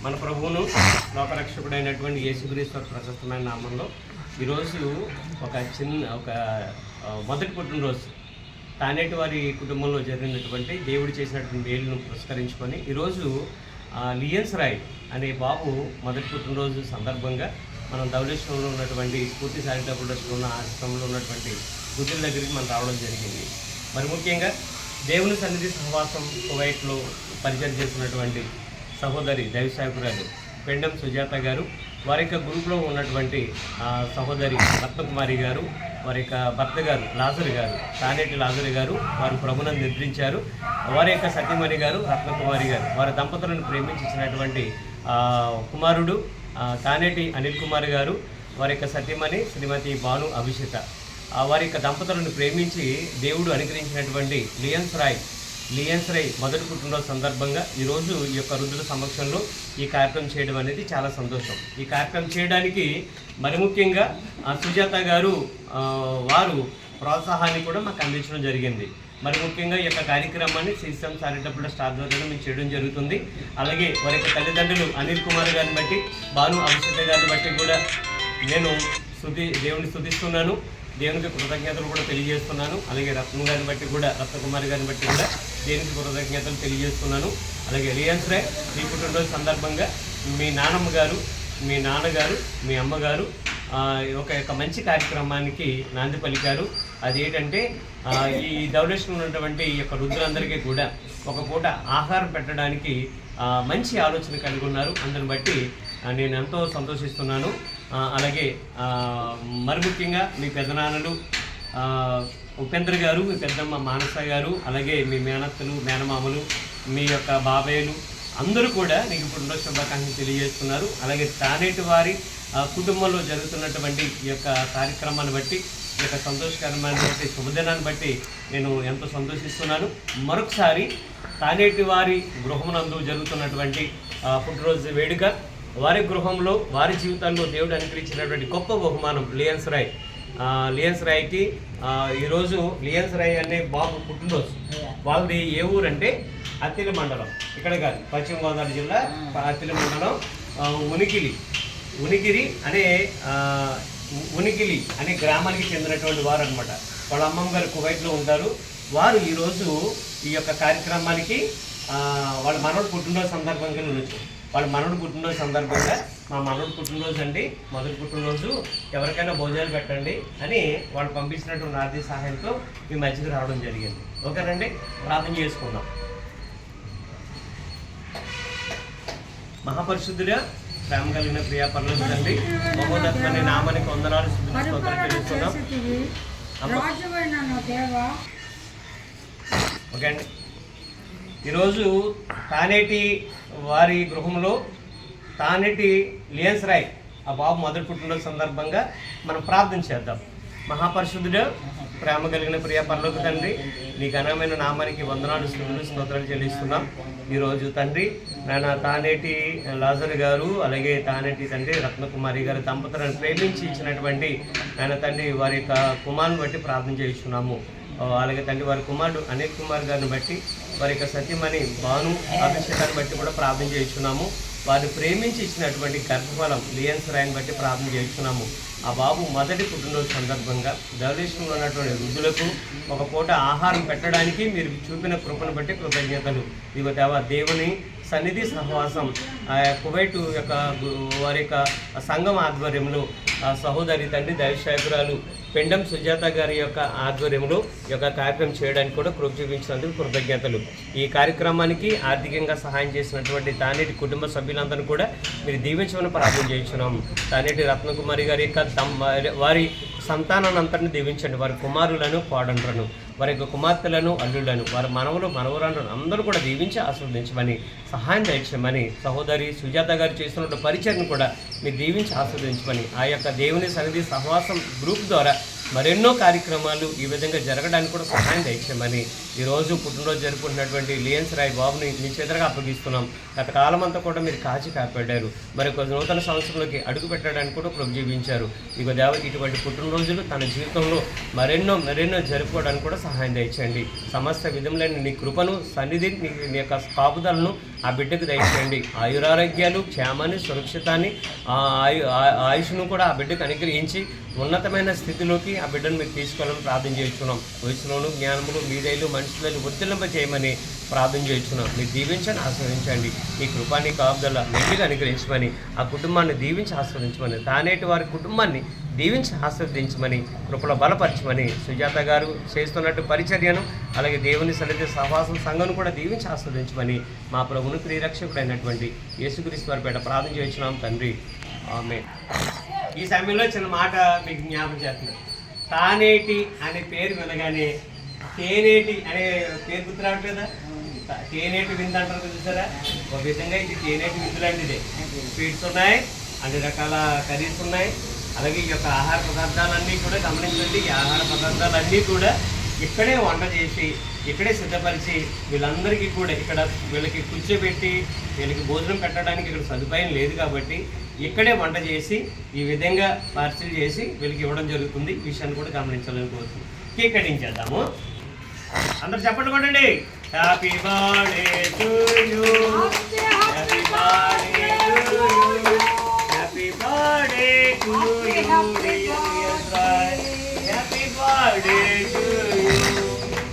మన ప్రభువును లోకరక్షకుడైనటువంటి యేసుక్రీస్తు ప్రశస్తమైన నామంలో ఈరోజు ఒక మొదటి పుట్టినరోజు తానేటి వారి కుటుంబంలో జరిగినటువంటి దేవుడు చేసినటువంటి మేలును పురస్కరించుకొని ఈరోజు లియన్స్ రాయ్ అనే బాబు మొదటి పుట్టినరోజు సందర్భంగా మనం ధవళేశ్వరంలో ఉన్నటువంటి స్ఫూర్తి చారిటబుల్ ట్రస్ట్లో ఉన్న ఆశ్రమంలో ఉన్నటువంటి గుర్తుల దగ్గరికి మనం రావడం జరిగింది. మరి ముఖ్యంగా దేవుని సన్నిధి సహవాసం కువైట్లో పరిచయం చేసినటువంటి సహోదరి దైవ సేవకురాలు పెండం సుజాత గారు, వారి యొక్క గ్రూప్లో ఉన్నటువంటి సహోదరి రత్నకుమారి గారు, వారి యొక్క భర్త గారు లాజరు గారు, తానేటి లాజరు గారు, వారు ప్రభువును నిద్రించారు. వారి యొక్క సతీమణి గారు రత్నకుమారి గారు, వారి దంపతులను ప్రేమించినటువంటి కుమారుడు తానేటి అనిల్ కుమార్ గారు, వారి యొక్క సతీమణి శ్రీమతి భాను అభిషిత, వారి యొక్క దంపతులను ప్రేమించి దేవుడు అనుగ్రహించినటువంటి లియన్స్ రాయ్ మొదటి పుట్టినరోజు సందర్భంగా ఈరోజు ఈ యొక్క వృద్ధుల సమక్షంలో ఈ కార్యక్రమం చేయడం అనేది చాలా సంతోషం. ఈ కార్యక్రమం చేయడానికి మరి ముఖ్యంగా సుజాత గారు వారు ప్రోత్సాహాన్ని కూడా మాకు అందించడం జరిగింది. మరి ముఖ్యంగా ఈ యొక్క కార్యక్రమాన్ని సిస్టమ్ చారిటబుల్ ట్రస్ట్ ఆధ్వర్యంలో మేము చేయడం జరుగుతుంది. అలాగే వారి యొక్క తల్లిదండ్రులు అనిల్ కుమార్ గారిని బట్టి, భాను అభిషేక గారిని బట్టి కూడా నేను దేవుని స్తుతిస్తున్నాను, దేవునికి కృతజ్ఞతలు కూడా తెలియజేస్తున్నాను. అలాగే రత్న గారిని బట్టి కూడా, రత్నకుమారి గారిని బట్టి కూడా దేవునికి కృతజ్ఞతలు తెలియజేస్తున్నాను. అలాగే లియన్స్ రాయ్ ఈ పుట్టినరోజు సందర్భంగా మీ నాన్నమ్మ గారు, మీ నాన్నగారు, మీ అమ్మగారు ఒక మంచి కార్యక్రమానికి నాంది పలికారు. అది ఏంటంటే ఈ ధవళేశ్వరంలో ఉన్నటువంటి ఈ యొక్క వృద్ధులందరికీ కూడా ఒక పూట ఆహారం పెట్టడానికి మంచి ఆలోచన కలిగి ఉన్నారు. అందుని బట్టి నేను ఎంతో సంతోషిస్తున్నాను. అలాగే మరి ముఖ్యంగా మీ పెద్దనాన్నలు ఉపేంద్ర గారు, మీ పెద్దమ్మ మానస గారు, అలాగే మీ మేనత్తలు, మేనమామలు, మీ యొక్క బాబాయ్యలు అందరూ కూడా నీకు పుట్టినరోజు శుభాకాంక్షలు తెలియజేస్తున్నారు. అలాగే తానేటి వారి కుటుంబంలో జరుగుతున్నటువంటి ఈ యొక్క కార్యక్రమాన్ని బట్టి, ఈ యొక్క సంతోషకరమైన శుభదినాన్ని బట్టి నేను ఎంతో సంతోషిస్తున్నాను. మరొకసారి తానేటి వారి గృహమునందు జరుగుతున్నటువంటి పుట్టినరోజు వేడుక, వారి గృహంలో, వారి జీవితాల్లో దేవుడు అనుగ్రహించినటువంటి గొప్ప బహుమానం లియన్స్ రాయ్కి ఈరోజు లియన్స్ రాయ్ అనే బాబు పుట్టినరోజు. వాళ్ళది ఏ ఊరు అంటే అత్తిలి మండలం, ఇక్కడ కాదు, పశ్చిమ గోదావరి జిల్లా అత్తిలి మండలం ఉనికిలి అనే గ్రామానికి చెందినటువంటి వారు అనమాట. వాళ్ళ అమ్మమ్మ గారు కువైట్లో ఉంటారు. వారు ఈరోజు ఈ యొక్క కార్యక్రమానికి వాళ్ళ మనవడు పుట్టినరోజు సందర్భంగా మా మనవడు పుట్టినరోజు అండి, మొదటి పుట్టినరోజు, ఎవరికైనా భోజనాలు పెట్టండి అని వాళ్ళు పంపించినటువంటి ఆర్థిక సహాయంతో మీ మధ్యకి రావడం జరిగింది. ఓకేనండి, ప్రార్థన చేసుకుందాం. మహాపరిశుద్ధుడా, ప్రేమ కలిగిన ప్రియా పరలోక తండ్రి, మహోన్నతమైన నామానికి వందనాలు తెలుస్తున్నాం. ఓకే అండి, ఈరోజు తానేటి వారి గృహంలో తానేటి లియన్స్ రాయ్ ఆ బాబు మొదటి పుట్టినరోజు సందర్భంగా మనం ప్రార్థన చేద్దాం. మహాపరిశుద్ధుడు, ప్రేమ కలిగిన ప్రియ పరలోక తండ్రి, నీ ఘనమైన నామానికి వందనాలు స్తోత్రాలు చెల్లిస్తున్నాం. ఈరోజు తండ్రి నాన్న తానేటి లాజర్ గారు, అలాగే తానేటి తండ్రి రత్నకుమారి గారు దంపతులను ప్రేమించి ఇచ్చినటువంటి నాన్న తండ్రి వారి యొక్క కుమారుని బట్టి ప్రార్థన చేస్తున్నాము. అలాగే తండ్రి వారి కుమారుడు అనిల్ కుమార్ గారిని బట్టి, వారి యొక్క సతీమణి భాను అభిషేకాన్ని బట్టి కూడా ప్రార్థన చేస్తున్నాము. వారిని ప్రేమించి ఇచ్చినటువంటి గర్భఫలం లియన్స్ రాయ్ని బట్టి ప్రార్థన చేస్తున్నాము. ఆ బాబు మొదటి పుట్టినరోజు సందర్భంగా ధవళేశ్వరంలో ఉన్నటువంటి వృద్ధులకు ఒక పూట ఆహారం పెట్టడానికి మీరు చూపిన కృపను బట్టి కృతజ్ఞతలు. ఇదిగో దేవా, దేవుని సన్నిధి సహవాసం కువైట్ యొక్క వారి యొక్క సంఘం ఆధ్వర్యంలో సహోదరి తండ్రి దైవ సేవకురాలు పెండం సుజాత గారి యొక్క ఆధ్వర్యంలో ఈ యొక్క కార్యక్రమం చేయడానికి కూడా కృప చూపించినందుకు కృతజ్ఞతలు. ఈ కార్యక్రమానికి ఆర్థికంగా సహాయం చేసినటువంటి తానేటి కుటుంబ సభ్యులందరూ కూడా మీరు దీవించమని ప్రార్థన చేయించున్నాము. తానేటి రత్నకుమారి గారి యొక్క వారి సంతానాన్ని అంతటిని దీవించండి. వారి కుమారులను, కోడండ్రను, వారి యొక్క కుమార్తెలను, అల్లులను, వారి మనవలు, మనవరాలను అందరూ కూడా దీవించి ఆస్వాదించమని, సహాయం దయచేయమని, సహోదరి సుజాత గారు చేస్తున్న పరిచయను కూడా మీరు దీవించి ఆస్వాదించమని, ఆ యొక్క దేవుని సన్నిధి సహవాసం గ్రూప్ ద్వారా మరెన్నో కార్యక్రమాలు ఈ విధంగా జరగడానికి కూడా సహాయం దయచేయమని, ఈరోజు పుట్టినరోజు జరుపుకుంటున్నటువంటి లియన్స్ రాయ్ బాబుని మీ చేతులుగా అప్పగిస్తున్నాం. గత కాలం అంతా కూడా మీరు కాపాడారు. మరి ఒక నూతన సంవత్సరంలోకి అడుగు పెట్టడానికి కూడా కృప జీవించారు. ఇక దేవ ఇటువంటి పుట్టినరోజులు తన జీవితంలో మరెన్నో జరుపుకోవడానికి కూడా సహాయం దయచేయండి. సమస్త విధములైన నీ కృపను, సన్నిధి, నీ యొక్క కాపుదలను ఆ బిడ్డకు దయచేయండి. ఆయురారోగ్యాలు, క్షేమాన్ని, సురక్షితాన్ని, ఆయుష్ను కూడా ఆ బిడ్డకు అనుగ్రహించి ఉన్నతమైన స్థితిలోకి ఆ బిడ్డను మీరు తీసుకెళ్ళాలని ప్రార్థన చేస్తున్నాం. వయసులోను జ్ఞానములు మీదైలు మనుషులను వర్తిల్లింప చేయమని ప్రార్థన చేస్తున్నాం. మీరు దీవించండి, ఆస్వాదించండి. ఈ కృపాన్ని కాపుదల మెండుగా అనుగ్రహించమని, ఆ కుటుంబాన్ని దీవించి ఆస్వాదించమని, తానేటి వారి కుటుంబాన్ని దీవించి ఆస్వాదించమని, కృపలో బలపరచమని, సుజాత గారు చేస్తున్నట్టు పరిచర్యను, అలాగే దేవుని సన్నిధి సహవాసం సంఘాన్ని కూడా దీవించి ఆస్వాదించమని మా ప్రభువును ప్రియరక్షకుడైనటువంటి యేసుక్రీస్తు వారి పేట ప్రార్థన చేస్తున్నాం తండ్రి. ఆమేన్. ఈ సమయంలో చిన్న మాట మీకు జ్ఞాపకం చేస్తున్నాను. తానేటి అనే పేరు వినగానే తేనేటి అనే పేరు గుర్తు రావట్లేదా? తేనేటి విందు అంటారు చూసారా? ఒక విధంగా ఇది తేనేటి విందు లాంటిదే. స్వీట్స్ ఉన్నాయి, అన్ని రకాల కర్రీస్ ఉన్నాయి. అలాగే ఈ యొక్క ఆహార పదార్థాలన్నీ కూడా గమనించండి. ఈ ఆహార పదార్థాలన్నీ కూడా ఇక్కడే వంట చేసి, ఇక్కడే సిద్ధపరిచి, వీళ్ళందరికీ కూడా ఇక్కడ వీళ్ళకి కూర్చోబెట్టి వీళ్ళకి భోజనం పెట్టడానికి ఇక్కడ సదుపాయం లేదు కాబట్టి ఇక్కడే వంట చేసి ఈ విధంగా పార్సిల్ చేసి వీళ్ళకి ఇవ్వడం జరుగుతుంది. ఈ విషయాన్ని కూడా గమనించాలని కోరుతుంది. కేక్ కటింగ్ చేద్దాము. అందరు చెప్పండి కొట్టండి. Happy birthday to you, happy birthday to you, happy birthday to you, happy birthday to you.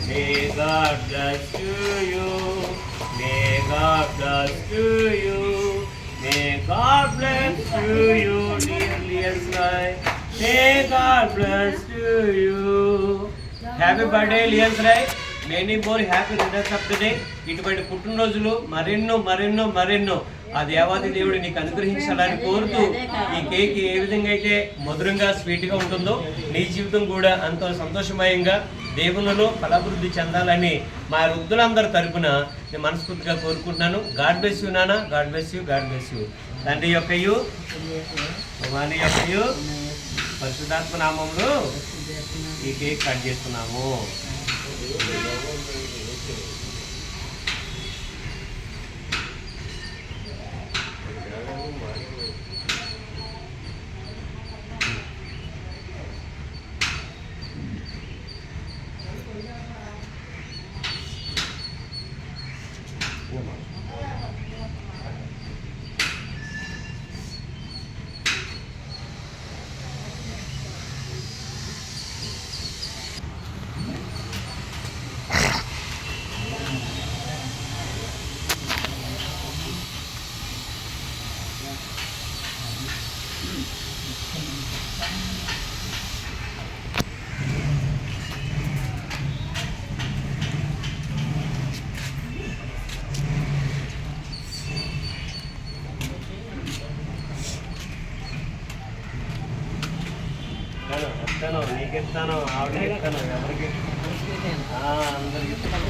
May God bless to you, may God bless to you, may God bless to you dear Roy, may God bless to you. Happy birthday Lyons Roy, many more happy returns of the day. ఇటువంటి పుట్టినరోజులు మరెన్నో మరెన్నో మరెన్నో ఆ దేవాది దేవుడు నీకు అనుగ్రహించాలని కోరుతూ, ఈ కేక్ ఏ విధంగా అయితే మధురంగా స్వీట్గా ఉంటుందో నీ జీవితం కూడా అంత సంతోషమయంగా దేవునిలో ఫలాభివృద్ధి చెందాలని మా వృద్ధులందరి తరపున నేను మనస్ఫూర్తిగా కోరుకుంటున్నాను. గాడ్ బ్లెస్ యూ నాన్న, God bless you, God bless you. తండ్రి యొక్కయు, కుమారుని యొక్కయు, పరిశుద్ధాత్మ నామంలో ఈ కేక్ కట్ చేస్తున్నాము. ఇస్తాను, నీకు ఇస్తాను, ఆవిడకి ఇస్తాను, ఎవరికి అందరికి ఇస్తాను.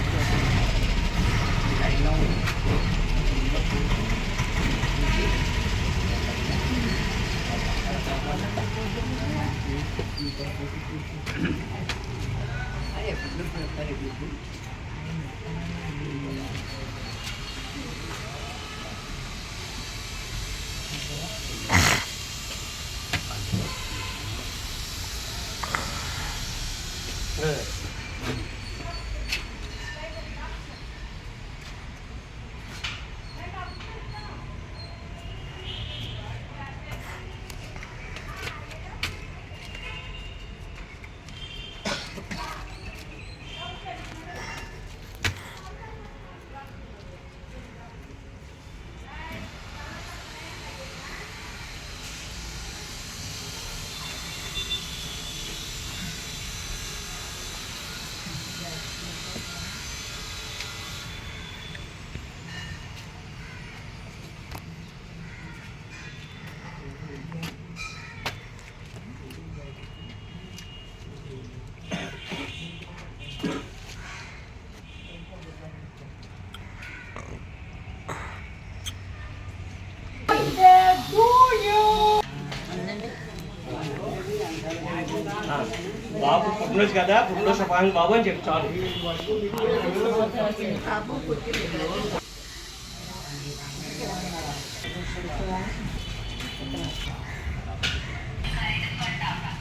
బాబు పుట్టినరోజు కదా, పుట్టినరోజు శుభాకాంక్షలు బాబు అని చెప్పి చాలు.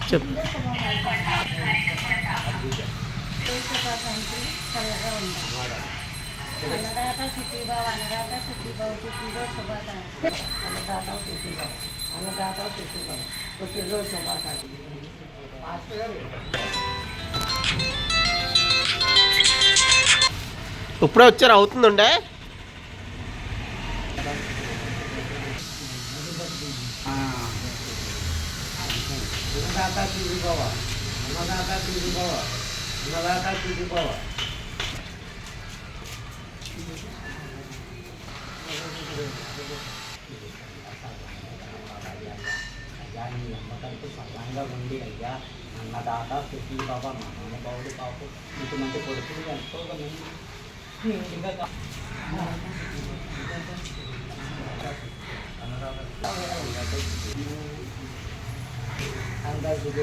చెప్పు. అన్నదాత సుఖీభావ అన్నదాత సుఖీభావ పుట్టినరోజు శుభాకాంక్షలు. అన్నదాత సుఖీభావ అన్నదాత సుఖీభావ పుట్టినరోజు శుభాకాంక్షలు. ఇప్పుడే వచ్చారు అవుతుందండే అన్నదాత సుఖీభావ అన్నదాత సుఖీభావ అన్నదాత సుఖీభావ. అయ్యా నీ అమ్మకంటూ సల్లంగా ఉండి అయ్యా అన్నదాత సుఖీభావ మహానుభావుడు పాపు ఇటువంటి కొడుకులు ఎంతో మందిగా